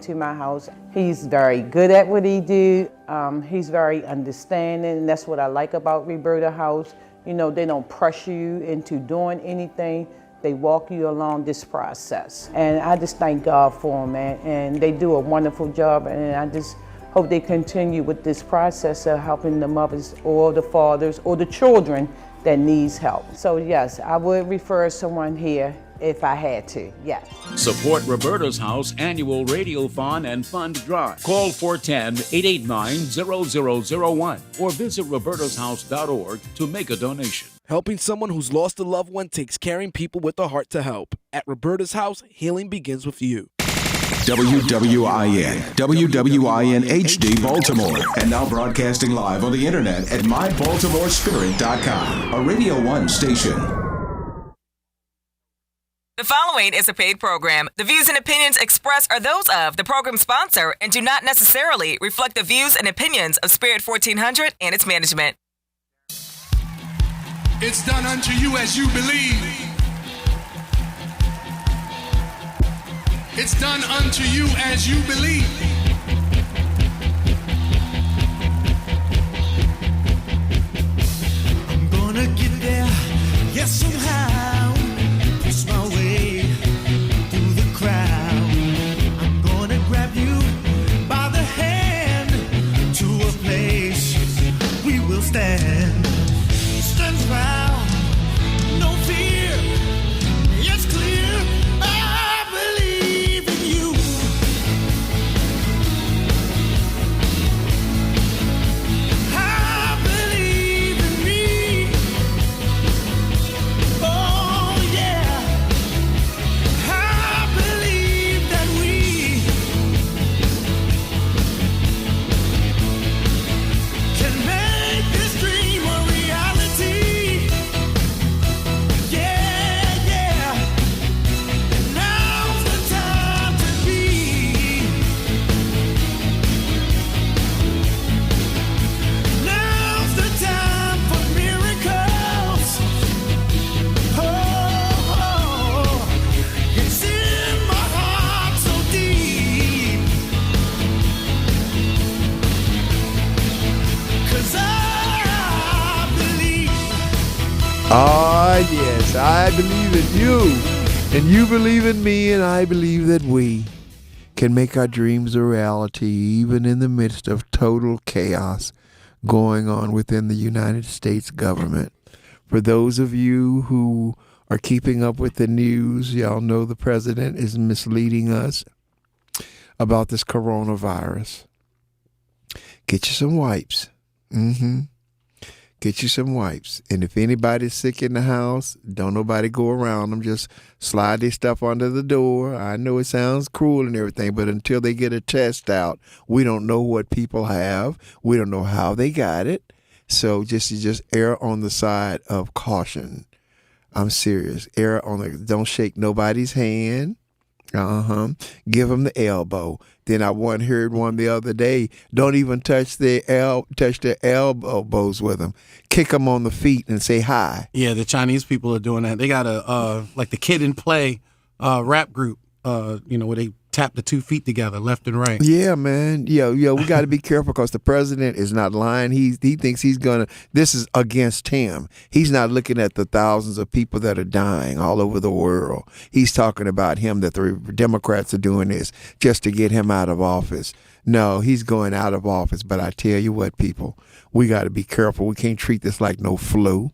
to my house. He's very good at what he do. He's very understanding, and that's what I like about Roberta House. You know, they don't pressure you into doing anything. They walk you along this process. And I just thank God for them, man. And they do a wonderful job, and I just hope they continue with this process of helping the mothers or the fathers or the children that needs help. So yes, I would refer someone here if I had to, yes. Support Roberta's House annual radiothon and fund drive. Call 410-889-0001 or visit robertashouse.org to make a donation. Helping someone who's lost a loved one takes caring people with a heart to help. At Roberta's House, healing begins with you. WWIN HD Baltimore, and now broadcasting live on the internet at mybaltimorespirit.com, a Radio 1 station. The following is a paid program. The views and opinions expressed are those of the program sponsor and do not necessarily reflect the views and opinions of Spirit 1400 and its management. It's done unto you as you believe. It's done unto you as you believe. I'm gonna get there, yes, somehow. Push my way through the crowd. I'm gonna grab you by the hand to a place we will stand. Stand proud, no fear, it's clear. I believe in you. I believe in me. Oh yeah, I believe that we can make this dream a reality. Yeah, yeah. Now's the time to be. Now's the time for miracles. Oh, it's in my heart so deep. 'Cause I believe. Ah, yes, I believe in you, and you believe in me, and I believe that we can make our dreams a reality, even in the midst of total chaos going on within the United States government. For those of you who are keeping up with the news, y'all know the president is misleading us about this coronavirus. Get you some wipes. Get you some wipes. And if anybody's sick in the house, don't nobody go around them. Just slide their stuff under the door. I know it sounds cruel and everything, but until they get a test out, we don't know what people have. We don't know how they got it. So just err on the side of caution. I'm serious. Don't shake nobody's hand. Give them the elbow. Then I heard one the other day. Don't even touch their elbows with them. Kick them on the feet and say hi. Yeah, the Chinese people are doing that. They got a like the Kid and Play rap group. Where they tap the 2 feet together, left and right. Yeah, man. We got to be careful because the president is not lying. He thinks this is against him. He's not looking at the thousands of people that are dying all over the world. He's talking about him, that the Democrats are doing this just to get him out of office. No, he's going out of office. But I tell you what, people, we got to be careful. We can't treat this like no flu.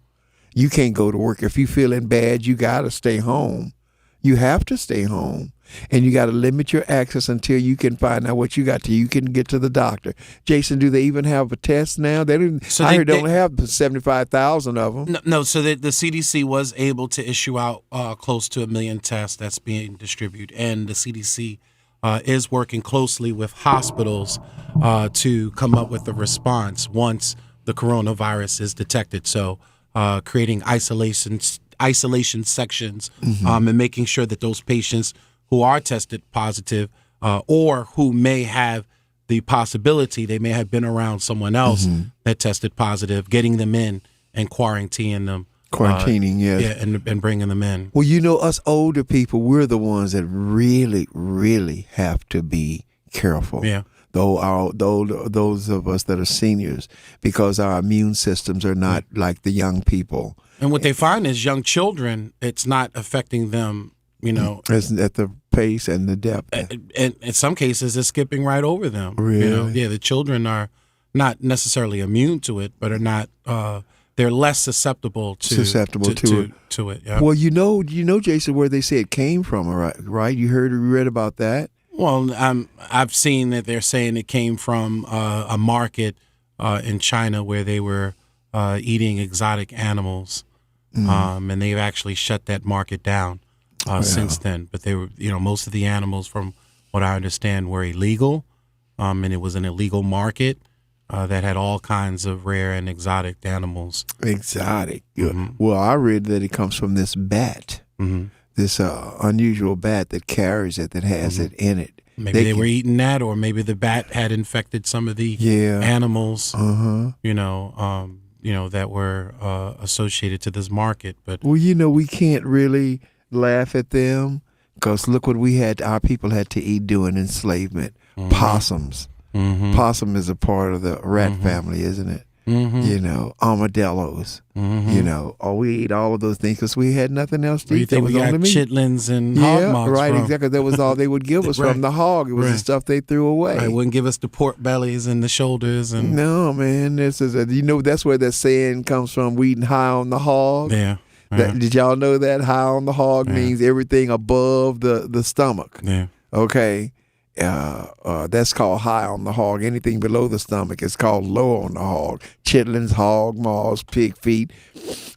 You can't go to work. If you're feeling bad, you got to stay home. You have to stay home. And you got to limit your access until you can find out what you got till you can get to the doctor. Jason, do they even have a test now? They only have 75,000 of them. No. So the CDC was able to issue out close to 1 million tests that's being distributed, and the CDC is working closely with hospitals to come up with a response once the coronavirus is detected. So creating isolation sections and making sure that those patients who are tested positive or who may have the possibility they may have been around someone else that tested positive, getting them in and quarantining them. Yes. Yeah, and bringing them in. Well, us older people, we're the ones that really, really have to be careful. Yeah. Though those of us that are seniors, because our immune systems are not like the young people. And what they find is young children, it's not affecting them, As at the pace and the depth. And in some cases, it's skipping right over them. Really? Yeah, the children are not necessarily immune to it, but are not. They're less susceptible to it. Yeah. Well, you know, Jason, where they say it came from, right? You read about that? Well, I've seen that they're saying it came from a market in China where they were eating exotic animals, and they've actually shut that market down since then. But they were, most of the animals, from what I understand, were illegal, and it was an illegal market that had all kinds of rare and exotic animals. Exotic. Well, I read that it comes from this bat. This unusual bat that carries it, that has it in it. Maybe they were eating that, or maybe the bat had infected some of the animals, that were associated to this market. But we can't really laugh at them, because look what our people had to eat during enslavement. Possums. Possum is a part of the rat family, isn't it? Armadillos. We eat all of those things because we had nothing else to eat. You think we got chitlins and hog mugs right, from? Exactly. That was all they would give us from the hog. It was the stuff they threw away. They wouldn't give us the pork bellies and the shoulders. And no, man, this is that's where that saying comes from. We eating high on the hog. Yeah. Did y'all know that high on the hog means everything above the stomach? Yeah. Okay. That's called high on the hog. Anything below the stomach is called low on the hog. Chitlins, hog maws, pig feet,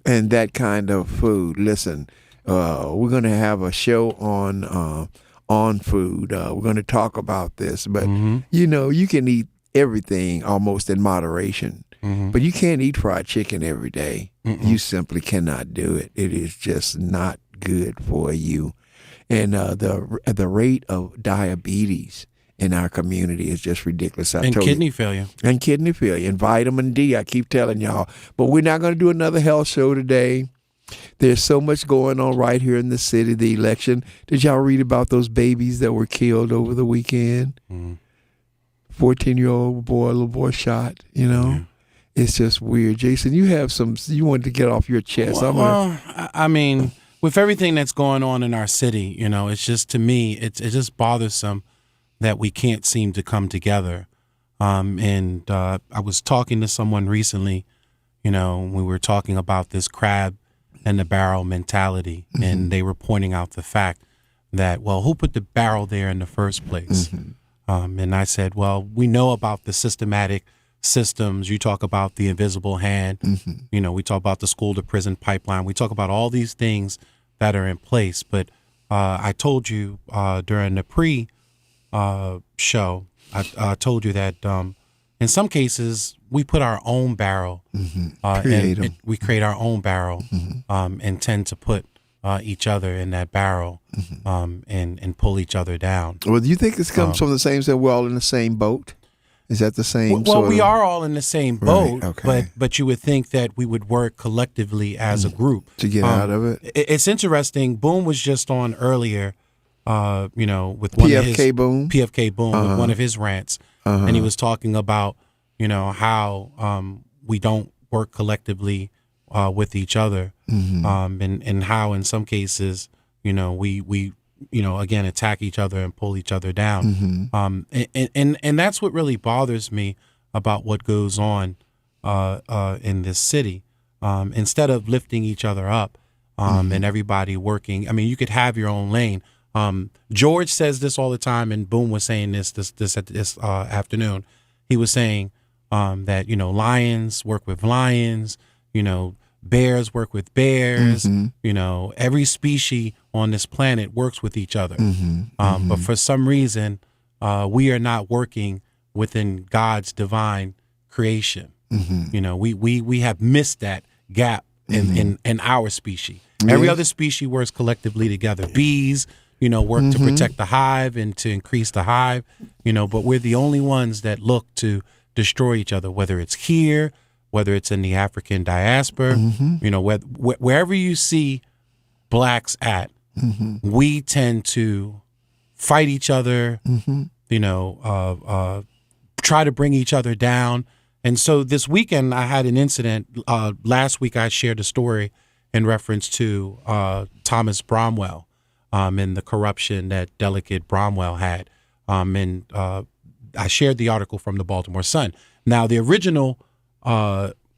and that kind of food. Listen, we're going to have a show on food. We're going to talk about this, but you can eat everything almost in moderation, but you can't eat fried chicken every day. You simply cannot do it. It is just not good for you. And the rate of diabetes in our community is just ridiculous. And kidney failure. And kidney failure. And vitamin D, I keep telling y'all. But we're not going to do another health show today. There's so much going on right here in the city, the election. Did y'all read about those babies that were killed over the weekend? 14-year-old little boy shot, It's just weird. Jason, you wanted to get off your chest. I mean, with everything that's going on in our city, it's just, to me, it's just bothersome that we can't seem to come together. And I was talking to someone recently, we were talking about this crab and the barrel mentality, and they were pointing out the fact that, well, who put the barrel there in the first place? And I said, well, we know about the systematic systems. You talk about the invisible hand. We talk about the school to prison pipeline. We talk about all these things that are in place. But I told you during the show, I told you that in some cases we put our own barrel. We create our own barrel and tend to put each other in that barrel and pull each other down. Well, do you think this comes from the same, so we're all in the same boat? Is that the same? Well, we are all in the same boat, right, okay. but you would think that we would work collectively as a group to get out of it. It's interesting. Boom was just on earlier, with one PFK Boom. PFK Boom with one of his rants, and he was talking about how we don't work collectively with each other, and how in some cases we again, attack each other and pull each other down. And that's what really bothers me about what goes on in this city. Instead of lifting each other up and everybody working, I mean, you could have your own lane. George says this all the time, and Boom was saying this afternoon. He was saying that, lions work with lions, bears work with bears, every species on this planet works with each other. But for some reason, we are not working within God's divine creation. We have missed that gap in our species. Every other species works collectively together. Bees, work to protect the hive and to increase the hive, but we're the only ones that look to destroy each other, whether it's here, whether it's in the African diaspora, wherever you see blacks at, we tend to fight each other, try to bring each other down. And so this weekend I had an incident. Last week I shared a story in reference to Thomas Bromwell and the corruption that Delegate Bromwell had. And I shared the article from the Baltimore Sun. Now, the original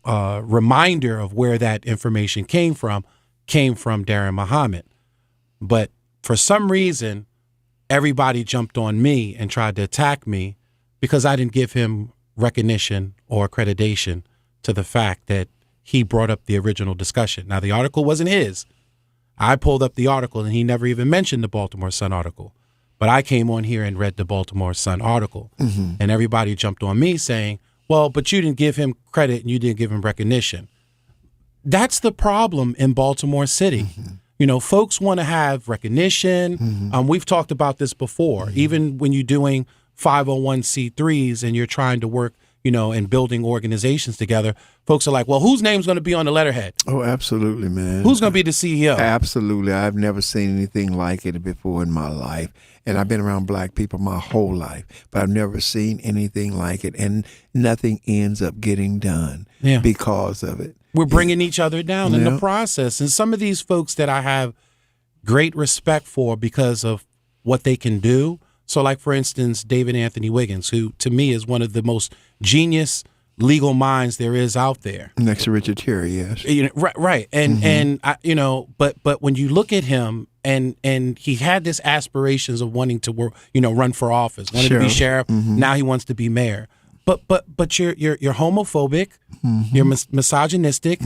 reminder of where that information came from Darren Muhammad. But for some reason, everybody jumped on me and tried to attack me because I didn't give him recognition or accreditation to the fact that he brought up the original discussion. Now, the article wasn't his. I pulled up the article, and he never even mentioned the Baltimore Sun article. But I came on here and read the Baltimore Sun article, and everybody jumped on me saying, well, but you didn't give him credit and you didn't give him recognition. That's the problem in Baltimore City. Folks want to have recognition. We've talked about this before. Even when you're doing 501c3s and you're trying to work, and building organizations together, folks are like, well, whose name's going to be on the letterhead? Oh, absolutely, man. Who's going to be the CEO? Absolutely. I've never seen anything like it before in my life. And I've been around black people my whole life, but I've never seen anything like it. And nothing ends up getting done because of it. We're bringing each other down in the process. And some of these folks that I have great respect for because of what they can do. So like, for instance, David Anthony Wiggins, who to me is one of the most genius legal minds there is out there. Next to Richard Terry, yes. Right. And I, but when you look at him and he had this aspirations of wanting to work, run for office, wanted to be sheriff. Now he wants to be mayor. But you're homophobic, you're misogynistic,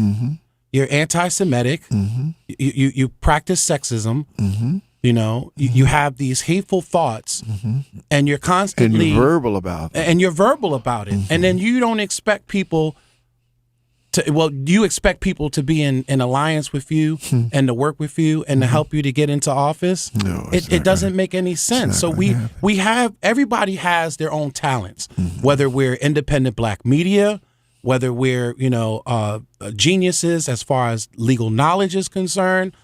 you're anti-Semitic, you practice sexism. You have these hateful thoughts, and you're constantly and you're verbal about it. And then you don't expect people to. Well, you expect people to be in alliance with you and to work with you and to help you to get into office. No, it doesn't make any sense. So we have everybody has their own talents. Whether we're independent black media, whether we're geniuses as far as legal knowledge is concerned.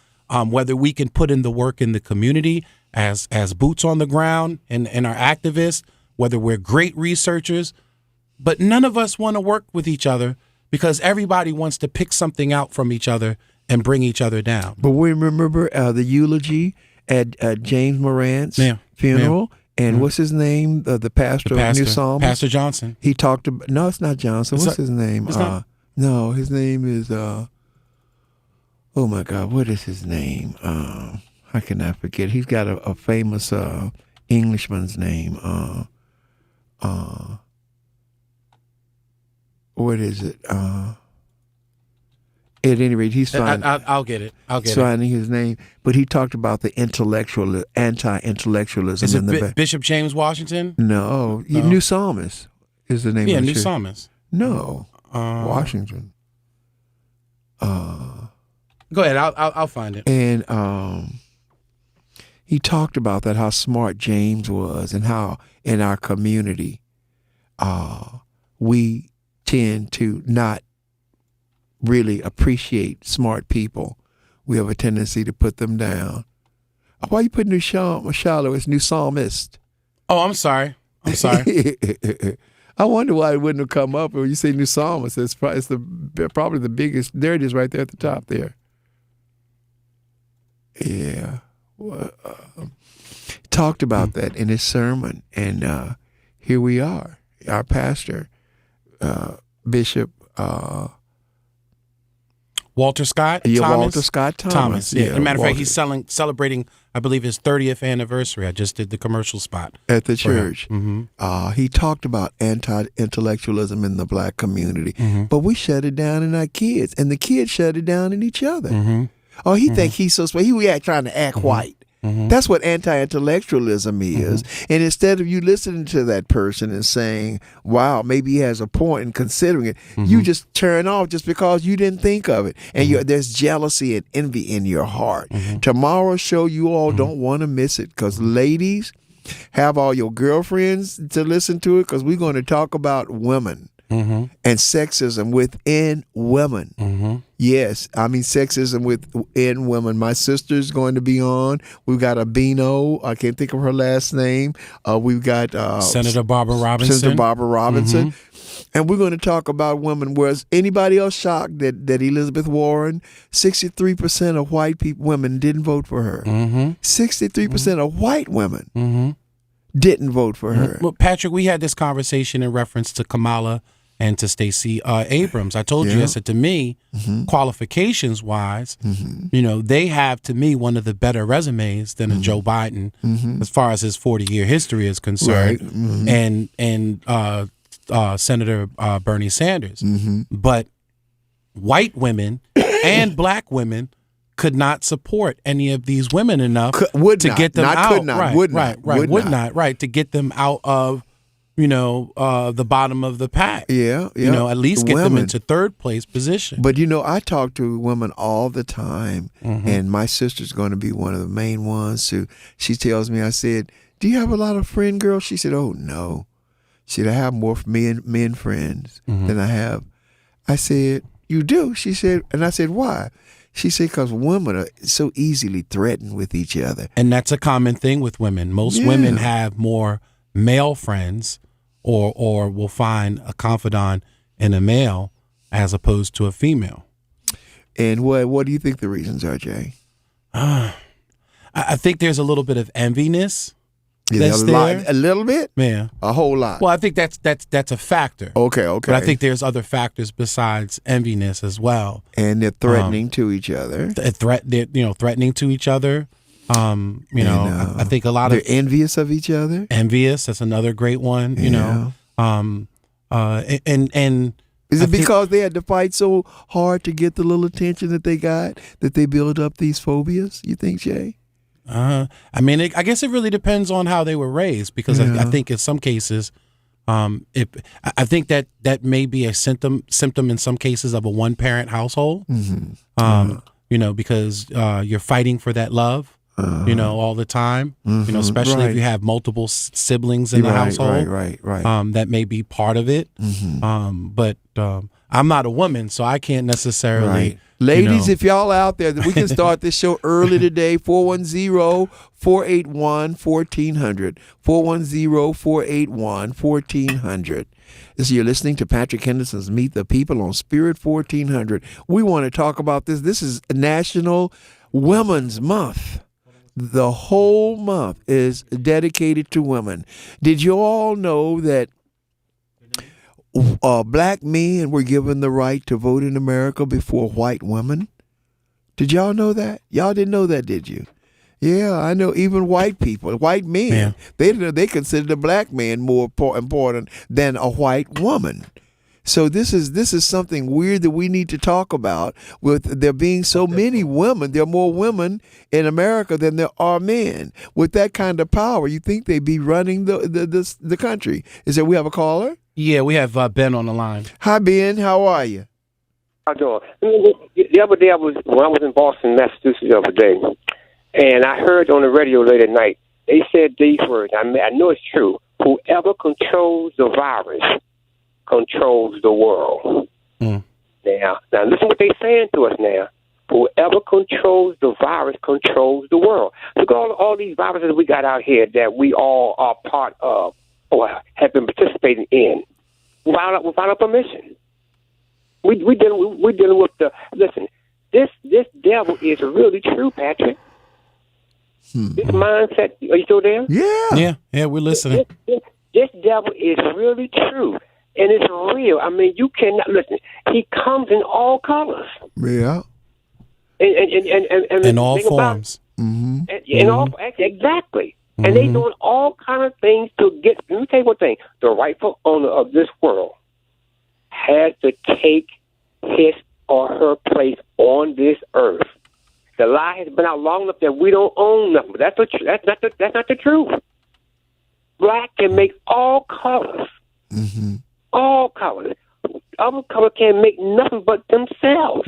Whether we can put in the work in the community as boots on the ground and our activists, whether we're great researchers, but none of us want to work with each other because everybody wants to pick something out from each other and bring each other down. But we remember the eulogy at James Morant's funeral. And what's his name? The pastor of New Psalms? Pastor Johnson. He talked about, no, it's not Johnson. What's his name? No, his name is... oh my God, what is his name? How can I forget? He's got a famous Englishman's name. What is it? At any rate, he's finding. I'll get it. Finding his name, but he talked about the anti-intellectualism. Is it Bishop James Washington? No, New Psalmist is the name. Yeah, of New Psalmist. No, Washington. Go ahead. I'll find it. And he talked about that, how smart James was, and how in our community we tend to not really appreciate smart people. We have a tendency to put them down. Why are you putting New Shiloh as New Psalmist? Oh, I'm sorry. I wonder why it wouldn't have come up when you say New Psalmist. It's probably the biggest. There it is right there at the top there. Yeah. Well, talked about that in his sermon. And here we are. Our pastor, Bishop... Walter Scott Thomas? Walter Scott Thomas. Yeah. As a matter of fact, he's celebrating, I believe, his 30th anniversary. I just did the commercial spot. At the church. He talked about anti-intellectualism in the black community. But we shut it down in our kids, and the kids shut it down in each other. Oh, he think he's so smart. He trying to act white. That's what anti-intellectualism is. And instead of you listening to that person and saying, wow, maybe he has a point and considering it, you just turn off just because you didn't think of it. And there's jealousy and envy in your heart. Tomorrow's show, you all don't want to miss it, because ladies, have all your girlfriends to listen to it, because we're going to talk about women. and sexism within women. Yes, I mean sexism within women. My sister's going to be on. We've got a Beano. I can't think of her last name. We've got Senator Barbara Robinson. Senator Barbara Robinson. And we're going to talk about women. Was anybody else shocked that Elizabeth Warren, 63% of white women didn't vote for her? 63% of white women didn't vote for her. Well, Patrick, we had this conversation in reference to Kamala and to Stacey Abrams. I told you, I said to me, qualifications wise, they have to me one of the better resumes than a Joe Biden as far as his 40-year history is concerned, and Senator Bernie Sanders. But white women and black women could not support any of these women enough to get them out. To get them out of the bottom of the pack. At least get them into third place position. But I talk to women all the time, and my sister's going to be one of the main ones who she tells me. I said, "Do you have a lot of friend girls?" She said, "Oh no." She said, "I have more men friends than I have." I said, "You do?" She said, and I said, "Why?" She said, "Because women are so easily threatened with each other." And that's a common thing with women. Most women have more male friends or will find a confidant in a male as opposed to a female. And what do you think the reasons are, Jay? I think there's a little bit of enviness. A little bit? Yeah. A whole lot. Well, I think that's a factor. Okay. But I think there's other factors besides enviness as well. And they're threatening to each other. They're threatening to each other. I think a lot they're envious of each other. Envious, that's another great one. And is it because they had to fight so hard to get the little attention that they got that they build up these phobias? You think, Jay? I guess it really depends on how they were raised, because I think in some cases, I think that may be a symptom in some cases of a one-parent household. Because you're fighting for that love, all the time. Especially if you have multiple siblings in the household. Right. That may be part of it. But I'm not a woman, so I can't necessarily. Right. Ladies, if y'all out there, we can start this show early today, 410-481-1400, 410-481-1400. You're listening to Patrick Henderson's Meet the People on Spirit 1400. We want to talk about this. This is National Women's Month. The whole month is dedicated to women. Did you all know that black men were given the right to vote in America before white women? Did y'all know that? Y'all didn't know that, did you? Yeah, I know. Even white people, white men, they considered a black man more important than a white woman. So this is something weird that we need to talk about. With there being so many women, there are more women in America than there are men. With that kind of power, you think they'd be running the country? Is that we have a caller? Yeah, we have Ben on the line. Hi, Ben. How are you? How you doing? The other day, when I was in Boston, Massachusetts, the other day, and I heard on the radio late at night, they said these words. I know it's true. Whoever controls the virus controls the world. Now listen what they're saying to us now. Whoever controls the virus controls the world. Look at all these viruses we got out here that we all are part of or have been participating in without a permission. We dealing with the listen. This devil is really true, Patrick. This mindset. Are you still there? Yeah. Yeah. We're listening. This devil is really true. And it's real. I mean, you cannot listen. He comes in all colors. Yeah. And in all forms. In all, exactly. And they doing all kind of things to get. Let me tell you one thing: the rightful owner of this world has to take his or her place on this earth. The lie has been out long enough that we don't own nothing. That's not the truth. Black can make all colors. All colors. other color can't make nothing but themselves.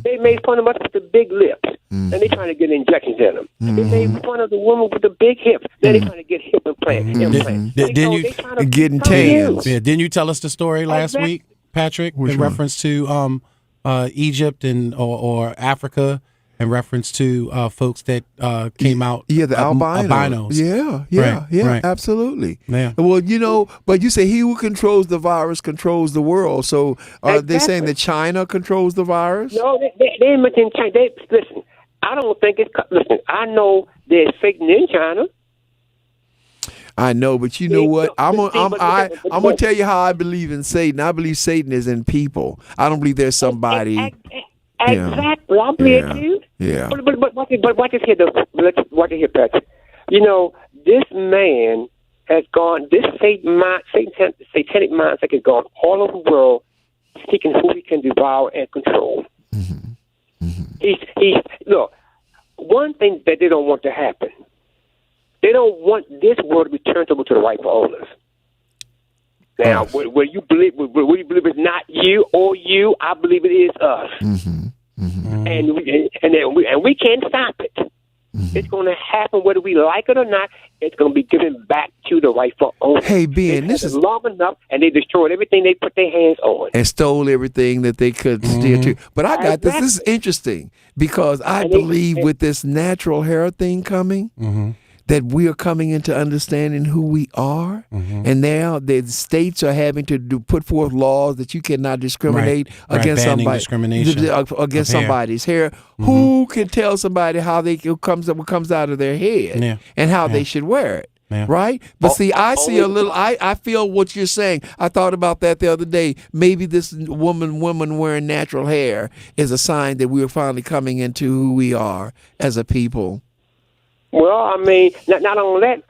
They made fun of us with the big lips, and they trying to get injections in them. They made fun of the woman with the big hips. Now they trying to get hip implants. Didn't you getting tans? Yeah, didn't you tell us the story last week, Patrick, in reference to Egypt and or Africa, in reference to folks that came out? Yeah, the albinos. Yeah, absolutely. Yeah. Well, but you say he who controls the virus controls the world. So are they saying that China controls the virus? No, they ain't mentioning China. Listen, I don't think it's. Listen, I know there's Satan in China. I know, but you know what? I'm gonna tell you how I believe in Satan. I believe Satan is in people. I don't believe there's somebody. Exactly, I believe it too. Yeah. But watch this here, watch it here, Patrick. This man has gone. This satanic mindset has gone all over the world, seeking who he can devour and control. He's look. One thing that they don't want to happen. They don't want this world to be turned over to the rightful owners. Now, where you believe it's not you or you, I believe it is us, and we can't stop it. It's going to happen whether we like it or not. It's going to be given back to the rightful owners. Hey, Ben, this is long enough, and they destroyed everything they put their hands on and stole everything that they could steal to. But I got this. This is interesting because I believe with this natural hair thing coming. That we are coming into understanding who we are, and now the states are having to put forth laws that you cannot discriminate against somebody's hair. Who can tell somebody how what comes out of their head and how they should wear it? Right? But see, I feel what you're saying. I thought about that the other day. Maybe this woman wearing natural hair is a sign that we're finally coming into who we are as a people. Well, I mean, not only that,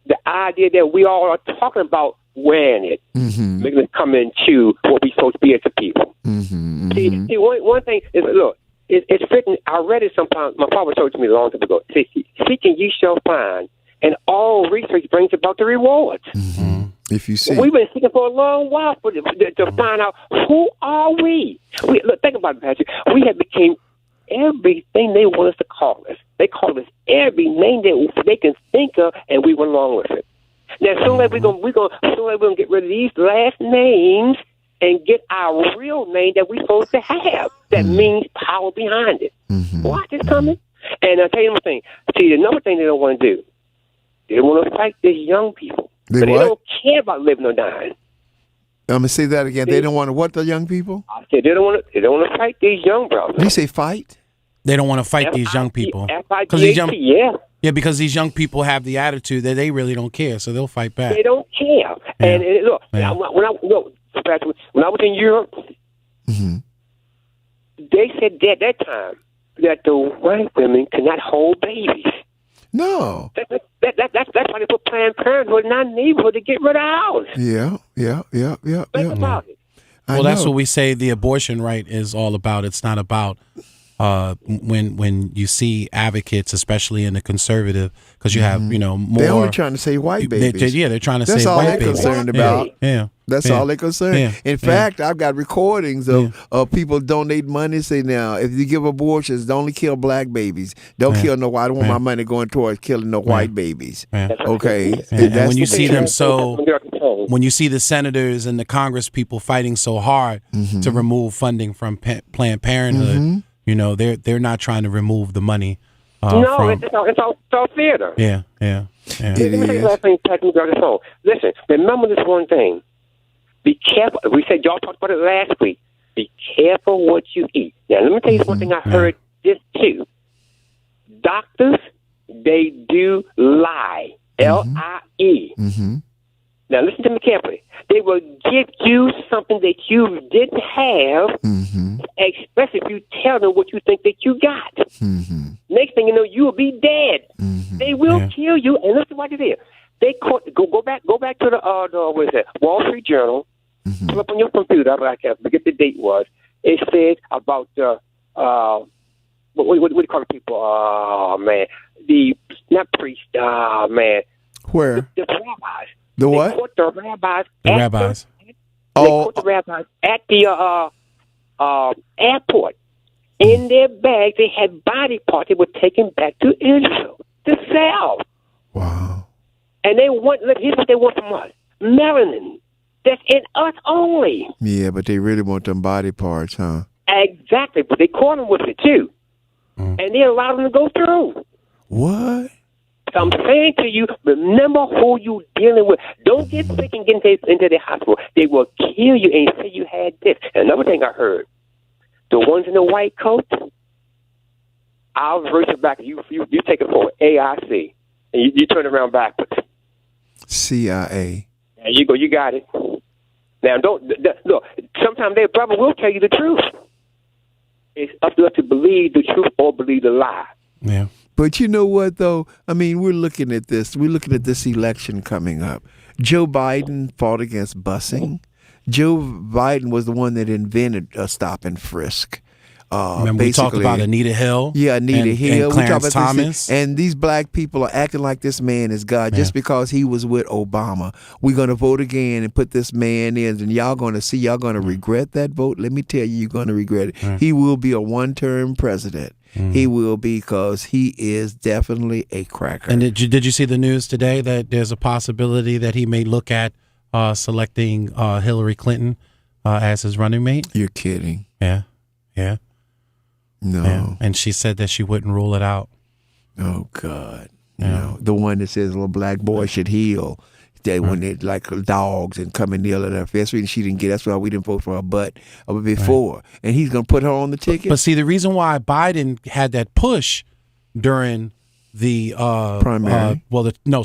the idea that we all are talking about wearing it, making it come into what we're supposed to be as a people. See, one thing is, look, it's written, I read it sometimes, my father told it to me a long time ago. Seeking ye shall find, and all research brings about the rewards. If you see. We've been seeking for a long while to find out who are we. Look, think about it, Patrick. We have become everything they want us to call us. They call us every name that they can think of, and we went along with it. Now, soon as we're gonna get rid of these last names and get our real name that we're supposed to have. That means power behind it. Watch it coming. And I'll tell you one thing. See, another thing they don't want to do. They want to fight these young people. They don't care about living or dying. I'm gonna say that again. They don't want to what, the young people? I said they don't want to fight these young brothers. Did you say fight? They don't want to fight these young people. Because these young people have the attitude that they really don't care, so they'll fight back. They don't care. Yeah. And look, when I was in Europe, they said at that time that the white women cannot hold babies. No. That's why they put Planned Parenthood in our neighborhood to get rid of ours. Yeah. Think about it. Well, that's what we say the abortion right is all about. It's not about when you see advocates, especially in the conservative, because you have more. They're only trying to say white babies. They're trying to say white babies. That's all they're concerned about. Yeah. That's all they're concerned. Yeah. In fact, I've got recordings of people donate money. Say now, if you give abortions, don't only kill black babies. Don't kill no white. I don't want my money going towards killing no white babies. Okay. And when you see them when you see the senators and the Congress people fighting so hard to remove funding from Planned Parenthood, they're not trying to remove the money. It's all theater. Yeah. Listen, remember this one thing. Be careful. We said y'all talked about it last week. Be careful what you eat. Now, let me tell you one thing I heard this too. Doctors, they do lie. L-I-E. Now, listen to me carefully. They will give you something that you didn't have, especially if you tell them what you think that you got. Next thing you know, you will be dead. They will kill you. And listen what it is. They caught, go back to the what is that? Wall Street Journal. Pull up on your computer. I forget the date was. It said about what do you call the people? Oh man, not priests. Oh man, where the rabbis. The what? They caught the rabbis. The rabbis. They caught the rabbis at the airport. In their bags, they had body parts they were taking back to Israel to sell. Wow. And here's what they want from us: melanin. That's in us only. Yeah, but they really want them body parts, huh? Exactly, but they caught them with it too, and they allowed them to go through. What? So I'm saying to you, remember who you dealing with. Don't get sick and get into the hospital. They will kill you and say you had this. And another thing I heard, the ones in the white coats, I'll reverse it back. You take it forward, AIC, and you turn it around backwards. CIA. There you go. You got it. Now, look. Sometimes their brother will tell you the truth. It's up to us to believe the truth or believe the lie. Yeah. But you know what, though? I mean, we're looking at this. We're looking at this election coming up. Joe Biden fought against busing. Joe Biden was the one that invented a stop and frisk. Remember we talked about Anita Hill? Yeah, Anita Hill. And Clarence we talked about Thomas. This, and these black people are acting like this man is God just because he was with Obama. We're going to vote again and put this man in, and y'all going to regret that vote. Let me tell you, you're going to regret it. He will be a one-term president. He will be, because he is definitely a cracker. And did you see the news today that there's a possibility that he may look at selecting Hillary Clinton as his running mate? You're kidding. Yeah. No. Yeah. And she said that she wouldn't rule it out. Oh, God. No. The one that says little black boy should heal. That when they like dogs and come and kneel at her face, and she didn't get. That's why we didn't vote for her butt before. And he's going to put her on the ticket. But see, the reason why Biden had that push during the primary,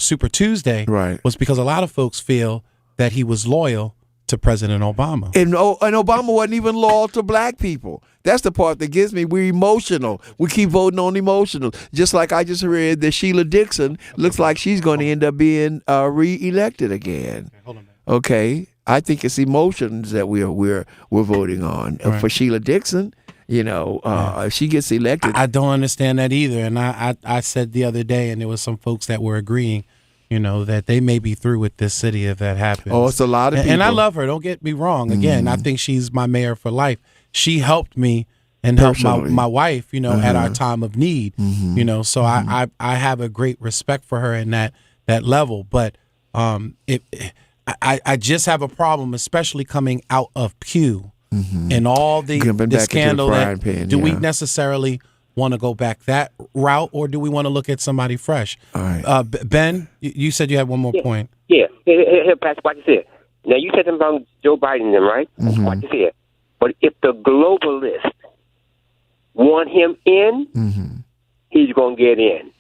Super Tuesday, was because a lot of folks feel that he was loyal to President Obama. And Obama wasn't even loyal to black people. That's the part that gets me. We're emotional. We keep voting on emotional. Just like I just read that Sheila Dixon looks like she's going to end up being re-elected again. Okay, I think it's emotions that we're voting on for Sheila Dixon. If she gets elected, I don't understand that either. And I said the other day, and there was some folks that were agreeing, that they may be through with this city if that happens. Oh, it's a lot of people. And I love her. Don't get me wrong. Again, I think she's my mayor for life. She helped me and helped my wife, at our time of need. So I have a great respect for her in that level. But I just have a problem, especially coming out of Pew and all the scandal. Do we necessarily want to go back that route, or do we want to look at somebody fresh? All right. Ben, you said you had one more point. Yeah. Here, Pastor, watch this here. Now, you said something about Joe Biden, then, right? Watch this here. But if the globalists want him in, he's going to get in.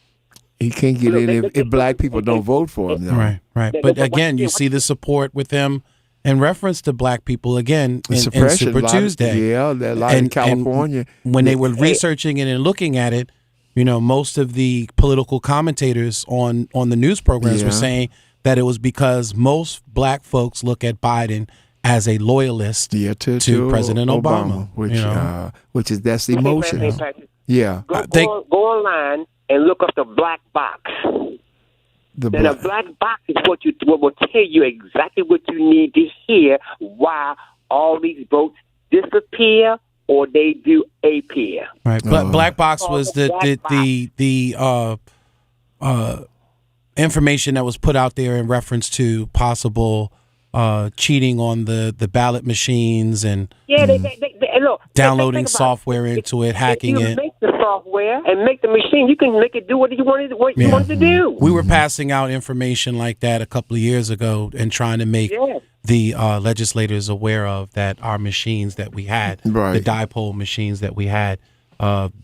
He can't get in if black people don't vote for him. Though. Right. But again, you see the support with him in reference to black people again in Super Tuesday. Yeah, a lot in California. And when they were researching it and looking at it, most of the political commentators on the news programs were saying that it was because most black folks look at Biden as a loyalist to President Obama, which is that's emotional. Yeah, go online and look up the black box. The black box is what will tell you exactly what you need to hear, why all these votes disappear or they do appear. Right. Black box was the information that was put out there in reference to possible cheating on the ballot machines and downloading software into it, hacking it. You make the software and make the machine. You can make it do what you want it to do. We were passing out information like that a couple of years ago and trying to make the legislators aware of that our machines that we had, the dipole machines that we had,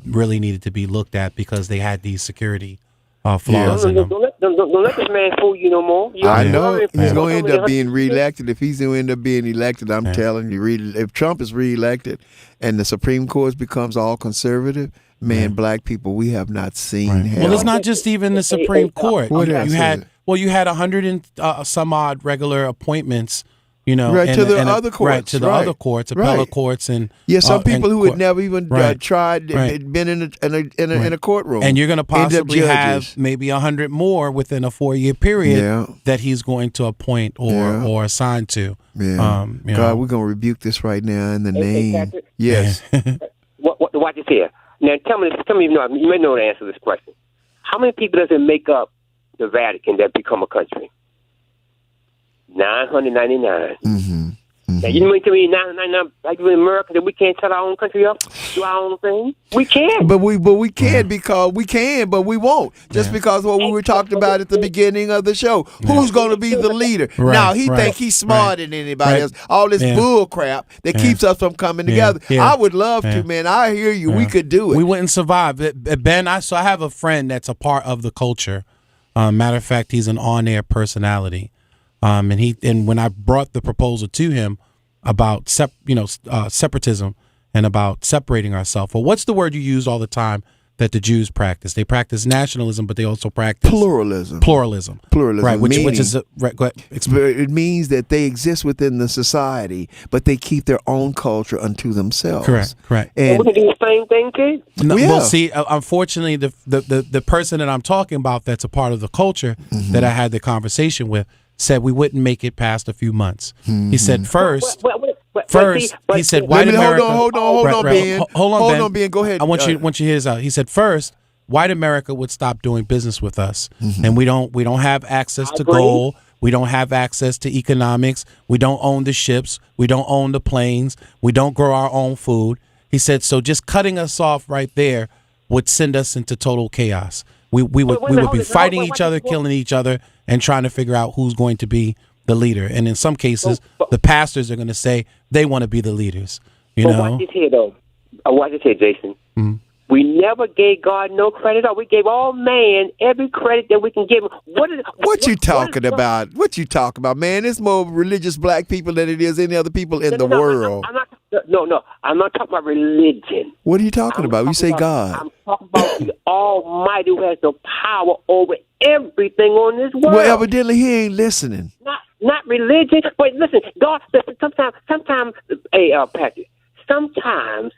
really needed to be looked at because they had these security flaws in them. Don't let this man fool you no more. I know he's going to end up being reelected. If he's going to end up being elected, I'm telling you, if Trump is reelected and the Supreme Court becomes all conservative, black people, we have not seen hell. Well, it's not just even the Supreme Court. You had 100 and some odd regular appointments, You know, right, and, to the and, other courts. right, to the right. other courts, appellate right. courts, and some people and who had never even right. tried, right. been in a courtroom, and you're going to possibly End up have judges. maybe 100 more within a 4-year period that he's going to appoint or assign to. Yeah. You God, know. we're going to rebuke this right now in the name. Patrick? Yes. Watch this here. Now, tell me, you may know the answer to this question. How many people does it make up the Vatican that become a country? 999. Mm-hmm. Now, you mean to me 999 like in America that we can't set our own country up, do our own thing? We can. But we can because we can, but we won't. Just because what we were talking about at the beginning of the show. Who's going to be the leader? Right, now, he right, think he's smarter than anybody right. else. All this Yeah. bull crap that Yeah. keeps us from coming together. Yeah. I would love to, man. I hear you. We could do it. We wouldn't survive. Ben, I have a friend that's a part of the culture. Matter of fact, he's an on-air personality. And when I brought the proposal to him about separatism and about separating ourselves. Well, what's the word you use all the time that the Jews practice? They practice nationalism, but they also practice Pluralism. Right, which is right. Go ahead. It means that they exist within the society, but they keep their own culture unto themselves. Correct. And we can do the same thing too. No, Yeah. Well, see, unfortunately, the person that I'm talking about that's a part of the culture that I had the conversation with said we wouldn't make it past a few months. He said first, he said white America. Hold on, Ben. Hold on, Ben. Go ahead. I want you to hear this out. He said first, white America would stop doing business with us, and we don't have access to gold. We don't have access to economics. We don't own the ships. We don't own the planes. We don't grow our own food. He said so. Just cutting us off right there would send us into total chaos. We would be fighting each other, killing each other, and trying to figure out who's going to be the leader. And in some cases, the pastors are going to say they want to be the leaders. You know. Watch this here, though. Watch this here, Jason. Mm-hmm. We never gave God no credit. We gave all man every credit that we can give him. What you talking about? What you talking about, man? It's more religious black people than it is any other people in the world. I'm not talking about religion. What are you talking about? You say God. I'm talking about the Almighty who has the power over everything on this world. Well, evidently he ain't listening. Not religion, but listen, God. Sometimes, hey, Patrick. Sometimes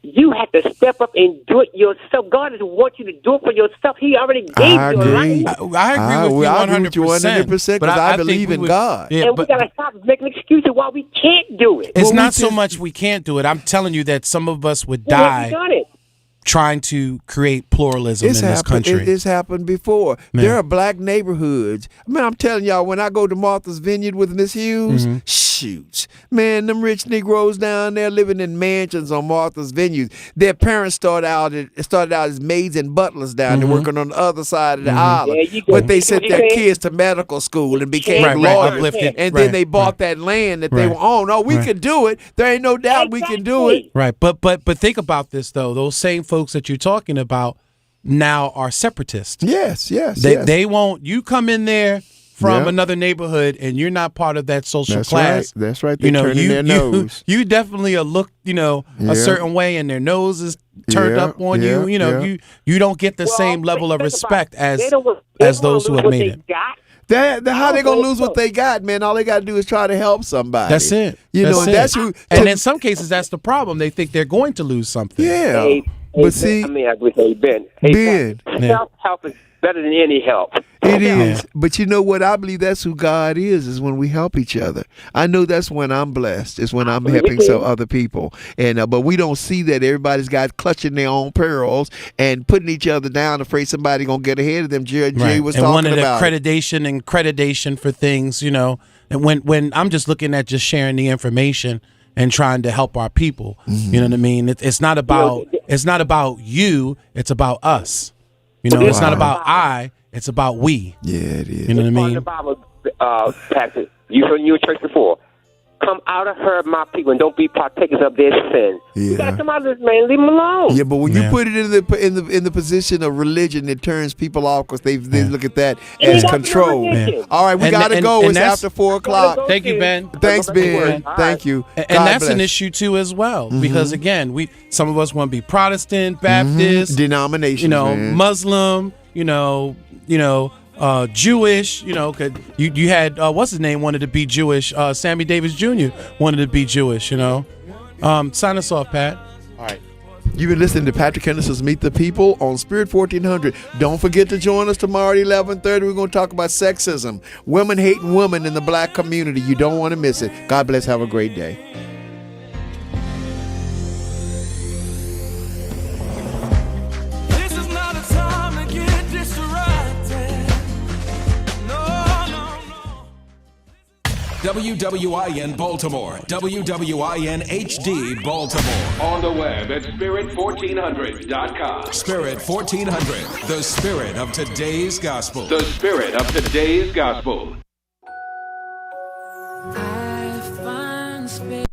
you have to step up and do it yourself. God doesn't want you to do it for yourself. He already gave you a life. I agree with you 100%. Because I believe in God. Yeah, and we got to stop making excuses why we can't do it. It's not so much we can't do it. I'm telling you that some of us would die trying to create pluralism in this country. It's happened before. Man. There are black neighborhoods. Man, I'm telling y'all, when I go to Martha's Vineyard with Miss Hughes, shoots. Man, them rich Negroes down there living in mansions on Martha's Vineyard. Their parents started out as maids and butlers down there working on the other side of the island. But they sent their kids to medical school and became lawyers. And then they bought that land that they were on. Oh, we could do it. There ain't no doubt we can do it. Right. But think about this, though. Those same folks that you're talking about now are separatists. Yes. They won't. You come in there from another neighborhood and you're not part of that social class. Right. That's right. They're turning their nose. You definitely are looked, a certain way, and their nose is turned up on you. You don't get the same level of respect as those who have made it. How they gonna lose what they got, man? All they gotta do is try to help somebody. That's it. That's who. And in some cases, that's the problem. They think they're going to lose something. Yeah. But see, I agree with Ben. Help is better than any help. It is. But you know what? I believe that's who God is when we help each other. I know that's when I'm blessed. It's when I'm helping some other people. And but we don't see that. Everybody's got clutching their own pearls and putting each other down, afraid somebody gonna get ahead of them. Jerry was and talking about accreditation for things, And when I'm just looking at just sharing the information and trying to help our people, you know what I mean? It's not about you. It's about us. It's not about I. It's about we. Yeah, it is. You know what I mean? The Bible, Pastor, you heard in your church before. Come out of her, my people, and don't be partakers of their sin. Yeah. You gotta come out of this, man. Leave them alone. Yeah, but when you put it in the position of religion, it turns people off because they look at that as control. All right, we gotta go. It's after 4:00. Thank you, Ben. Thanks, Ben. Thank you. And that's an issue too, as well, because again, some of us want to be Protestant, Baptist, denomination, Muslim, Jewish. You know, you had what's his name wanted to be Jewish. Sammy Davis Jr. wanted to be Jewish. You know, sign us off, Pat. All right. You've been listening to Patrick Henderson's Meet the People on Spirit 1400. Don't forget to join us tomorrow at 11:30. We're going to talk about sexism, women hating women in the black community. You don't want to miss it. God bless. Have a great day. This is not a time to get distracted. No. WWIN Baltimore, WWIN HD Baltimore. On the web at spirit1400.com. Spirit 1400, the spirit of today's gospel. The spirit of today's gospel. I find space.